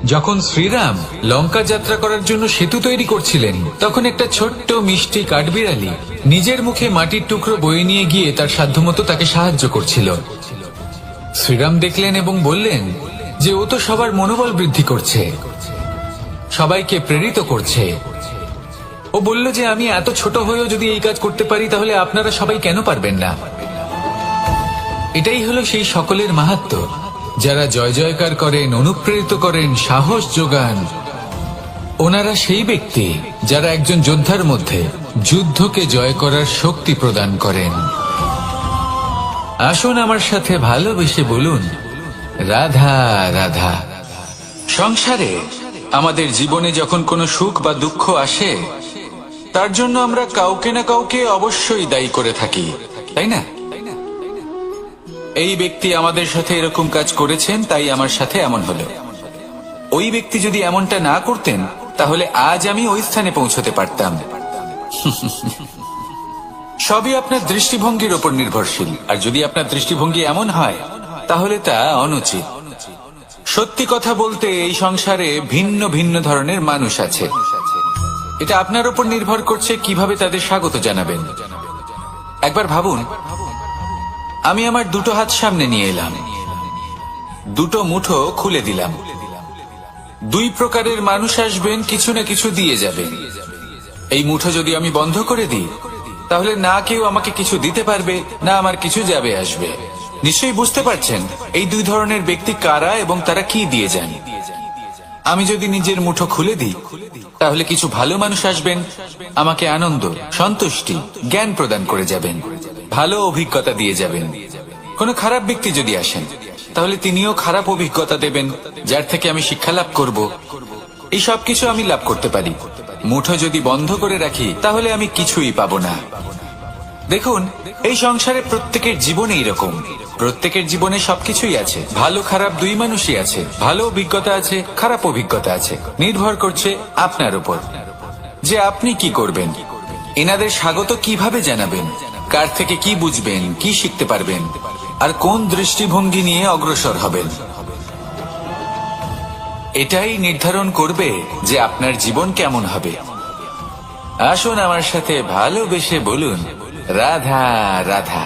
যখন শ্রীরাম লঙ্কা যাত্রা করার জন্য সেতু তৈরি করছিলেন, তখন একটা ছোট্ট মিষ্টি কাঠবিড়ালি নিজের মুখে মাটির টুকরো বয়ে নিয়ে গিয়ে তার সাধ্যমতো তাকে সাহায্য করছিল। শ্রীরাম দেখলেন এবং বললেন যে ও তো সবার মনোবল বৃদ্ধি করছে, সবাইকে প্রেরিত করছে। ও বলল যে আমি এত ছোট হয়েও যদি এই কাজ করতে পারি, তাহলে আপনারা সবাই কেন পারবেন না? এটাই হলো সেই সকলের মাহাত্ম্য, যারা জয় জয়কার করেন, অনুপ্রেরিত করেন, সাহস যোগান। ওনারা সেই ব্যক্তি যারা একজন যোদ্ধার মধ্যে যুদ্ধকে জয় করার শক্তি প্রদান করেন। আসুন আমার সাথে ভালোবেসে বলুন, রাধা রাধা। সংসারে আমাদের জীবনে যখন কোনো সুখ বা দুঃখ আসে, তার জন্য আমরা কাউকে না কাউকে অবশ্যই দায়ী করে থাকি, তাই না? এই ব্যক্তি আমাদের সাথে এরকম কাজ করেছেন, তাই আমার সাথে এমন হলো। ওই ব্যক্তি যদি এমনটা না করতেন, তাহলে আজ আমি ওই স্থানে পৌঁছতে পারতাম। সবই আপনার দৃষ্টিভঙ্গির উপর নির্ভরশীল, আর যদি আপনার দৃষ্টিভঙ্গি এমন হয়, তাহলে তা অনুচিত। সত্যি কথা বলতে, এই সংসারে ভিন্ন ভিন্ন ধরনের মানুষ আছে। এটা আপনার উপর নির্ভর করছে কিভাবে তাদের স্বাগত জানাবেন। একবার ভাবুন, আমি আমার দুটো হাত সামনে নিয়ে এলাম, দুটো মুঠো খুলে দিলাম। দুই প্রকারের মানুষ আসবেন, কিছু না কিছু দিয়ে যাবেন। এই মুঠো যদি আমি বন্ধ করে দিই, তাহলে না কেউ আমাকে কিছু দিতে পারবে, না আমার কিছু যাবে আসবে। নিশ্চয়ই বুঝতে পারছেন এই দুই ধরনের ব্যক্তি কারা এবং তারা কি দিয়ে যান। আমি যদি নিজের মুঠো খুলে দিই, তাহলে কিছু ভালো মানুষ আসবেন, আমাকে আনন্দ, সন্তুষ্টি, জ্ঞান প্রদান করে যাবেন, ভালো অভিজ্ঞতা দিয়ে যাবেন। কোনো খারাপ ব্যক্তি যদি আসেন, তাহলে তিনিও খারাপ অভিজ্ঞতা দেবেন, যার থেকে আমি শিক্ষা লাভ করব। এই সব কিছু আমি লাভ করতে পারি। মুঠো যদি বন্ধ করে রাখি, তাহলে আমি কিছুই পাবো না। দেখুন, এই সংসারে প্রত্যেকের জীবনে এইরকম। প্রত্যেকের জীবনে সবকিছুই আছে, ভালো খারাপ দুই মানুষই আছে। ভালো অভিজ্ঞতা আছে, খারাপ অভিজ্ঞতা আছে। নির্ভর করছে আপনার উপর যে আপনি কি করবেন, এনাদের স্বাগত কিভাবে জানাবেন, কার থেকে কি বুঝবেন, কি শিখতে পারবেন, আর কোন দৃষ্টিভঙ্গি নিয়ে অগ্রসর হবেন। এটাই নির্ধারণ করবে যে আপনার জীবন কেমন হবে। আসুন আমার সাথে ভালোবেসে বলুন, রাধা রাধা।